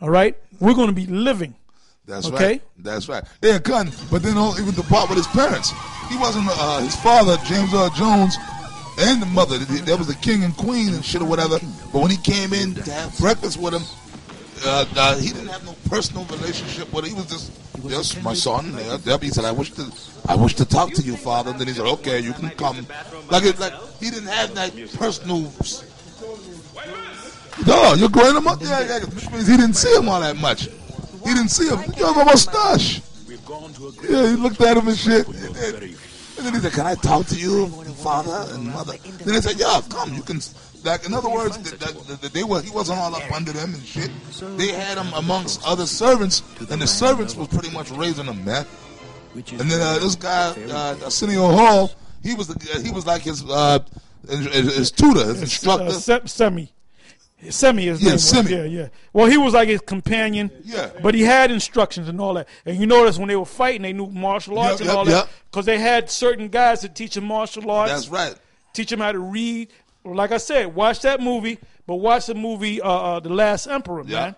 All right? We're going to be living. That's right. That's right. Yeah, Gun. But then even the part with his parents. He wasn't his father, James Earl Jones, and the mother. That was the king and queen and shit or whatever. But when he came in to have breakfast with him, he didn't have no personal relationship with him. He was just my son. He said, I wish to talk to you, father. And then he said, okay, you can come. Like he didn't have that personal. No, you're growing him up. Yeah, which means he didn't see him all that much. He didn't see him. You have a mustache. Yeah, he looked at him and shit. And then he said, can I talk to you, father and mother? Then they said, yeah, come. You can. Like, in other words, he wasn't all up under them and shit. They had him amongst other servants, and the servants was pretty much raising him, man. And then this guy, Arsenio Hall, he was like his tutor, his instructor. Semi is name. Semi. Yeah. Well, he was like his companion. Yeah. But he had instructions and all that. And you notice when they were fighting, they knew martial arts and all that. Because they had certain guys to teach them martial arts. That's right. Teach them how to read. Like I said, watch that movie, but watch the movie The Last Emperor, man.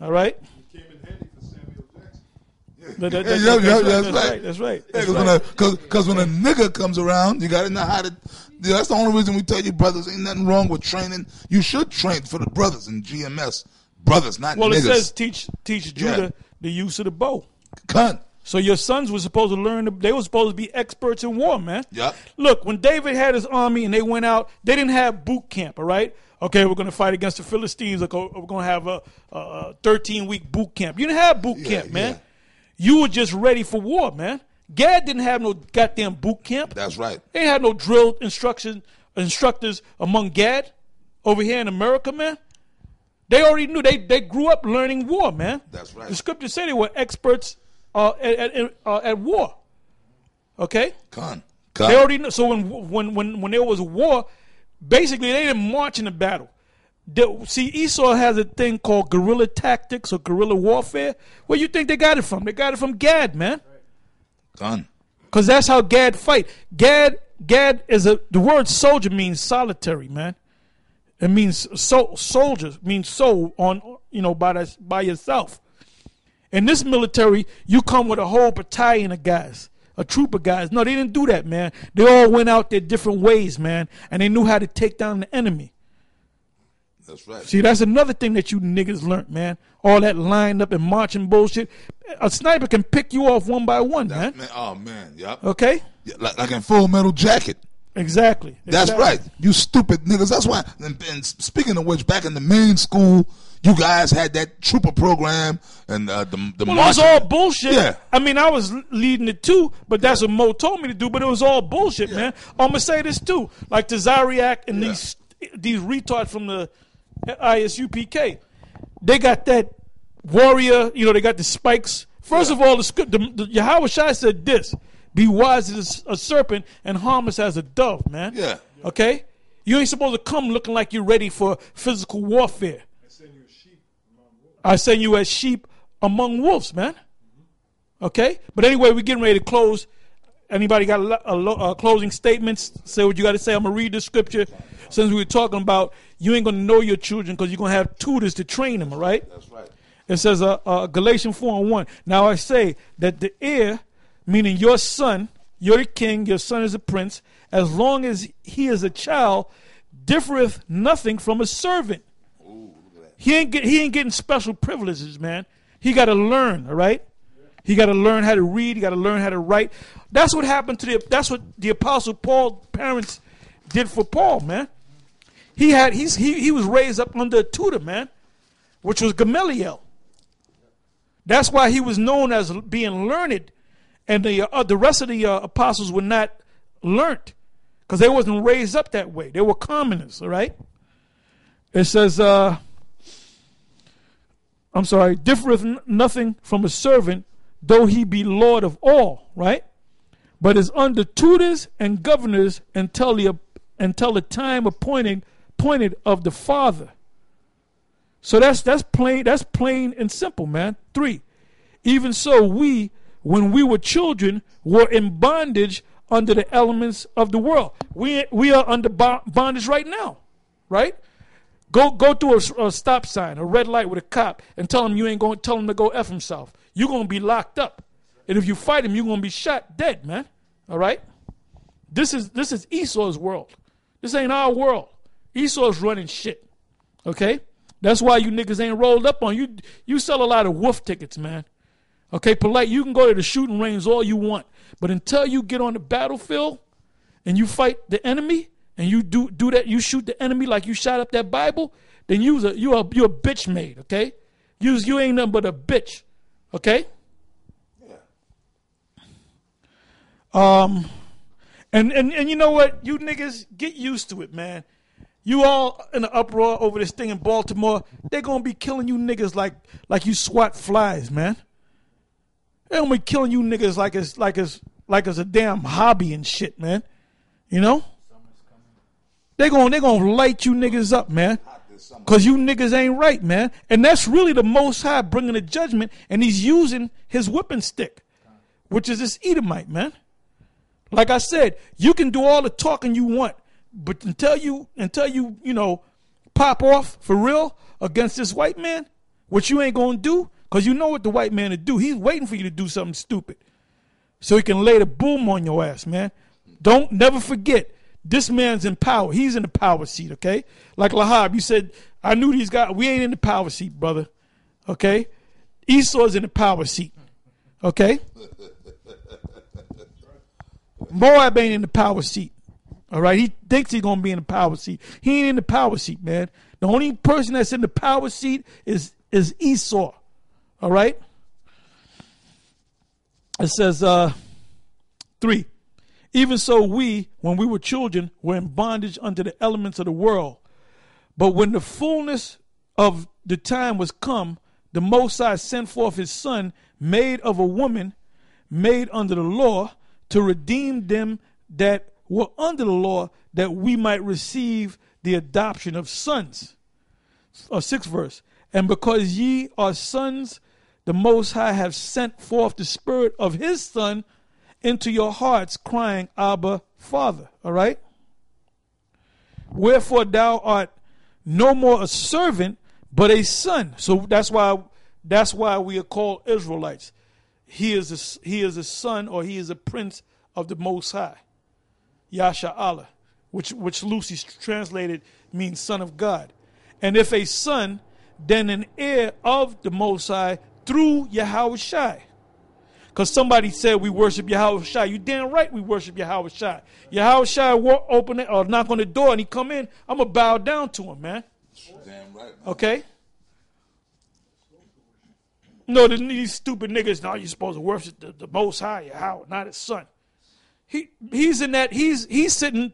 All right? It came in handy for Samuel Jackson. That's right. Because when a nigga comes around, you got to know how to. That's the only reason we tell you, brothers, ain't nothing wrong with training. You should train for the brothers in GMS. Brothers, not niggas. Well, it says teach Judah the use of the bow. Cunt. So your sons were supposed to learn. They were supposed to be experts in war, man. Yeah. Look, when David had his army and they went out, they didn't have boot camp, all right? Okay, we're going to fight against the Philistines. We're going to have a 13-week boot camp. You didn't have boot camp, man. Yeah. You were just ready for war, man. Gad didn't have no goddamn boot camp. That's right. They had no drill instructors among Gad over here in America, man. They already knew. They grew up learning war, man. That's right. The scriptures say they were experts at war. Okay? They already know. So when there was a war, basically they didn't march in a battle. See, Esau has a thing called guerrilla tactics or guerrilla warfare. Where you think they got it from? They got it from Gad, man. Because that's how Gad fight. Gad is the word soldier means solitary, man. It means soldier means soul on by yourself. In this military, you come with a whole battalion of guys, a troop of guys. No, they didn't do that, man. They all went out their different ways, man, and they knew how to take down the enemy. That's right. See, that's another thing that you niggas learned, man. All that lined up and marching bullshit. A sniper can pick you off one by one, man. Oh, man, yep. Okay? Yeah, like in Full Metal Jacket. Exactly. That's right. You stupid niggas. That's why. And speaking of which, back in the main school, you guys had that trooper program and the well, it was all bullshit. Yeah. I mean, I was leading it too, but that's what Mo told me to do. But it was all bullshit, man. I'm gonna say this too, like the Zariak and these retards from the ISUPK, they got that warrior. They got the spikes. First of all, the Yahweh Shai said this: "Be wise as a serpent and harmless as a dove." Man. Yeah. Okay. You ain't supposed to come looking like you're ready for physical warfare. I send you as sheep among wolves, man. Okay? But anyway, we're getting ready to close. Anybody got a closing statements? Say what you got to say. I'm going to read the scripture. Since we were talking about you ain't going to know your children because you're going to have tutors to train them, all right? That's right. It says Galatians 4:1. Now I say that the heir, meaning your son, you're the king, your son is a prince, as long as he is a child, differeth nothing from a servant. He ain't getting special privileges, man. He got to learn, all right? He got to learn how to read. He got to learn how to write. That's what happened that's what the Apostle Paul's parents did for Paul, man. He was raised up under a tutor, man, which was Gamaliel. That's why he was known as being learned, and the rest of the apostles were not learned because they wasn't raised up that way. They were commoners, all right? It says, differeth nothing from a servant, though he be Lord of all, right? But is under tutors and governors until the time appointed of the Father. So that's plain and simple, man. 3. Even so we, when we were children, were in bondage under the elements of the world. We are under bondage right now, right? Go through a stop sign, a red light with a cop, and tell him you ain't going to tell him to go F himself. You're going to be locked up. And if you fight him, you're going to be shot dead, man. All right? This is Esau's world. This ain't our world. Esau's running shit. Okay? That's why you niggas ain't rolled up on. You sell a lot of wolf tickets, man. Okay, polite, you can go to the shooting range all you want. But until you get on the battlefield and you fight the enemy, and you do that, you shoot the enemy like you shot up that Bible, then you're a bitch made, okay? You ain't nothing but a bitch, okay? Yeah. And you know what? You niggas get used to it, man. You all in an uproar over this thing in Baltimore. They're gonna be killing you niggas like you swat flies, man. They're gonna be killing you niggas like it's a damn hobby and shit, man. You know? They're gonna light you niggas up, man. Because you niggas ain't right, man. And that's really the Most High bringing a judgment, and he's using his whipping stick, which is this Edomite, man. Like I said, you can do all the talking you want, but until you pop off for real against this white man, which you ain't gonna do, because you know what the white man to do. He's waiting for you to do something stupid so he can lay the boom on your ass, man. Don't never forget. This man's in power. He's in the power seat, okay? Like Lahab, you said, I knew these guys. We ain't in the power seat, brother, okay? Esau's in the power seat, okay? Moab ain't in the power seat, all right? He thinks he's going to be in the power seat. He ain't in the power seat, man. The only person that's in the power seat is Esau, all right? It says, 3. Even so we, when we were children, were in bondage under the elements of the world. But when the fullness of the time was come, the Most High sent forth his Son, made of a woman, made under the law, to redeem them that were under the law, that we might receive the adoption of sons. 6th verse. And because ye are sons, the Most High have sent forth the Spirit of his Son into your hearts, crying, Abba, Father. All right? Wherefore thou art no more a servant, but a son. So that's why we are called Israelites. He is a son, or he is a prince of the Most High, Yasha Allah, which loosely translated means son of God. And if a son, then an heir of the Most High through Yahweh Shai. Because somebody said we worship Yahweh Shai. You damn right we worship Yahweh Shai. Yahweh Shai open it or knock on the door and he come in, I'm going to bow down to him, man. Damn right, man. Okay? No, these stupid niggas, no, you're supposed to worship the Most High, Yahweh, not his son. He's in that, he's sitting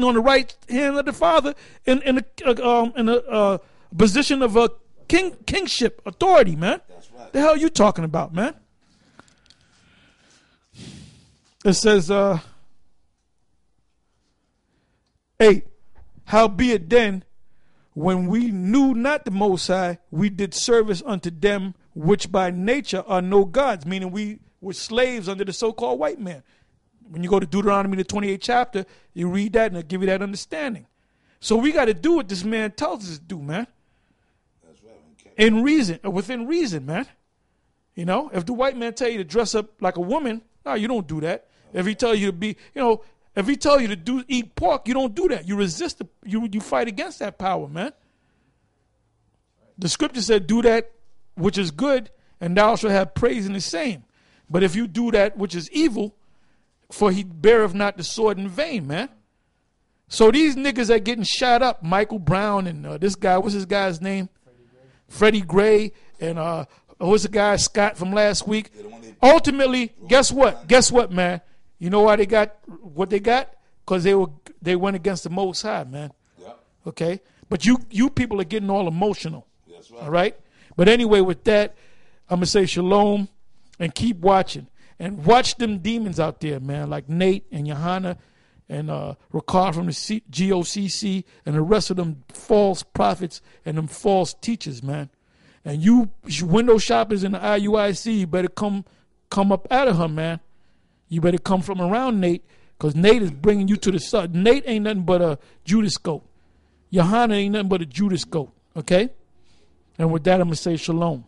on the right hand of the Father in a position of a kingship, authority, man. That's right. The hell you talking about, man? It says, 8, howbeit then, when we knew not the Most High, we did service unto them which by nature are no gods, meaning we were slaves under the so-called white man. When you go to Deuteronomy, the 28th chapter, you read that and it'll give you that understanding. So we got to do what this man tells us to do, man. That's right. In reason, within reason, man. You know, if the white man tell you to dress up like a woman, no, you don't do that. If he tell you to be, if he tell you to eat pork, you don't do that. You resist you fight against that power, man. The scripture said, do that which is good, and thou shalt have praise in the same. But if you do that which is evil, for he beareth not the sword in vain, man. So these niggas that getting shot up, Michael Brown and this guy, what's his guy's name? Freddie Gray, and what's the guy, Scott from last week? Ultimately, guess what? Guess what, man? You know why they got what they got? Because they went against the Most High, man. Yep. Okay? But you people are getting all emotional. That's right. All right? But anyway, with that, I'm going to say shalom and keep watching. And watch them demons out there, man, like Nate and Johanna and Ricard from the GOCC and the rest of them false prophets and them false teachers, man. And you window shoppers in the IUIC, you better come up out of her, man. You better come from around Nate, because Nate is bringing you to the sun. Nate ain't nothing but a Judas goat. Johanna ain't nothing but a Judas goat. Okay? And with that, I'm going to say shalom.